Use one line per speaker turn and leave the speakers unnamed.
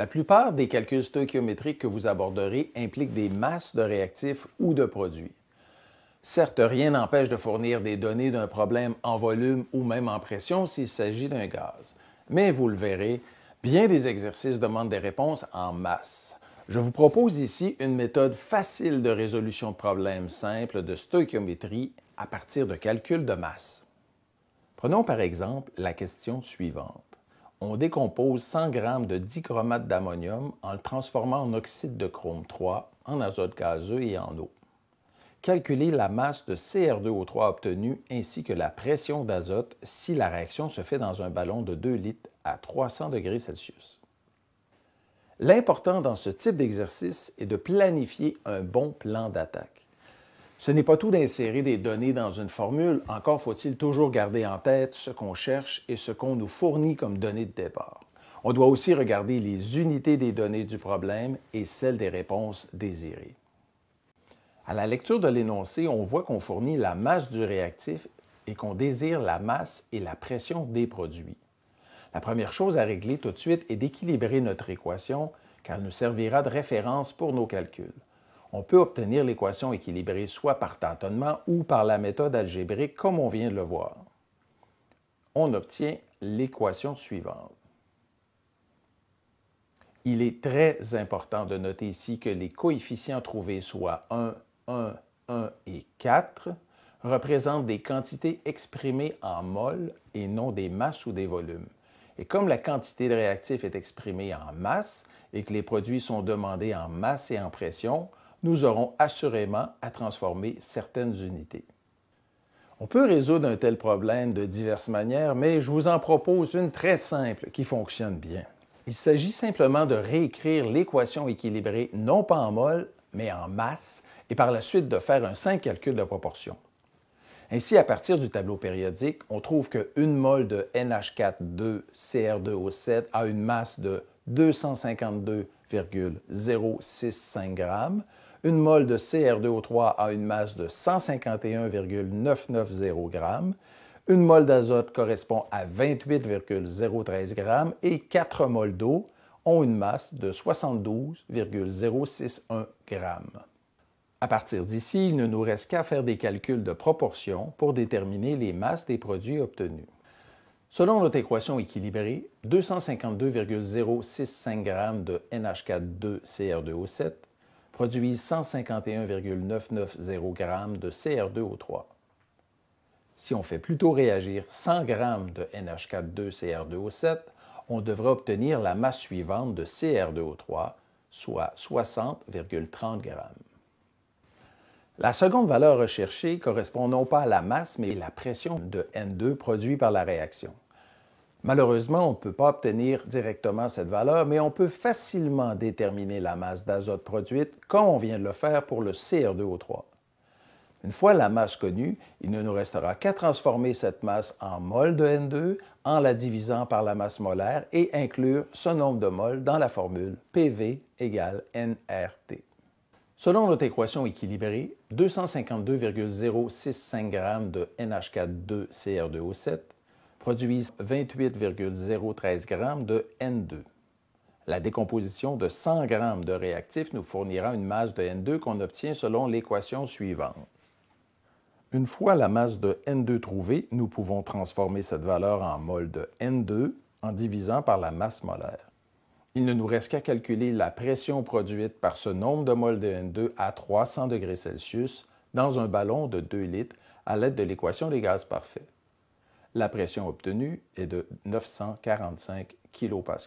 La plupart des calculs stoichiométriques que vous aborderez impliquent des masses de réactifs ou de produits. Certes, rien n'empêche de fournir des données d'un problème en volume ou même en pression s'il s'agit d'un gaz. Mais vous le verrez, bien des exercices demandent des réponses en masse. Je vous propose ici une méthode facile de résolution de problèmes simples de stoichiométrie à partir de calculs de masse. Prenons par exemple la question suivante. On décompose 100 g de dichromate d'ammonium en le transformant en oxyde de chrome 3, en azote gazeux et en eau. Calculez la masse de CR2O3 obtenue ainsi que la pression d'azote si la réaction se fait dans un ballon de 2 litres à 300 degrés Celsius. L'important dans ce type d'exercice est de planifier un bon plan d'attaque. Ce n'est pas tout d'insérer des données dans une formule, encore faut-il toujours garder en tête ce qu'on cherche et ce qu'on nous fournit comme données de départ. On doit aussi regarder les unités des données du problème et celles des réponses désirées. À la lecture de l'énoncé, on voit qu'on fournit la masse du réactif et qu'on désire la masse et la pression des produits. La première chose à régler tout de suite est d'équilibrer notre équation, car elle nous servira de référence pour nos calculs. On peut obtenir l'équation équilibrée soit par tâtonnement ou par la méthode algébrique comme on vient de le voir. On obtient l'équation suivante. Il est très important de noter ici que les coefficients trouvés, soit 1, 1, 1 et 4, représentent des quantités exprimées en mol et non des masses ou des volumes. Et comme la quantité de réactif est exprimée en masse et que les produits sont demandés en masse et en pression, nous aurons assurément à transformer certaines unités. On peut résoudre un tel problème de diverses manières, mais je vous en propose une très simple qui fonctionne bien. Il s'agit simplement de réécrire l'équation équilibrée non pas en mol, mais en masse, et par la suite de faire un simple calcul de proportion. Ainsi, à partir du tableau périodique, on trouve que 1 mol de NH4,2CR2O7 a une masse de 252,065 g, 1 mol de CR2O3 a une masse de 151,990 g, 1 mol d'azote correspond à 28,013 g et 4 mols d'eau ont une masse de 72,061 g. À partir d'ici, il ne nous reste qu'à faire des calculs de proportion pour déterminer les masses des produits obtenus. Selon notre équation équilibrée, 252,065 g de NH4,2CR2O7 produisent 151,990 g de CR2O3. Si on fait plutôt réagir 100 g de NH4,2CR2O7, on devra obtenir la masse suivante de CR2O3, soit 60,30 g. La seconde valeur recherchée correspond non pas à la masse, mais à la pression de N2 produite par la réaction. Malheureusement, on ne peut pas obtenir directement cette valeur, mais on peut facilement déterminer la masse d'azote produite comme on vient de le faire pour le CR2O3. Une fois la masse connue, il ne nous restera qu'à transformer cette masse en mol de N2 en la divisant par la masse molaire et inclure ce nombre de mols dans la formule PV égale nRT. Selon notre équation équilibrée, 252,065 g de NH4,2CR2O7 produisent 28,013 g de N2. La décomposition de 100 g de réactif nous fournira une masse de N2 qu'on obtient selon l'équation suivante. Une fois la masse de N2 trouvée, nous pouvons transformer cette valeur en mol de N2 en divisant par la masse molaire. Il ne nous reste qu'à calculer la pression produite par ce nombre de mols de N2 à 300 degrés Celsius dans un ballon de 2 litres à l'aide de l'équation des gaz parfaits. La pression obtenue est de 945 kPa.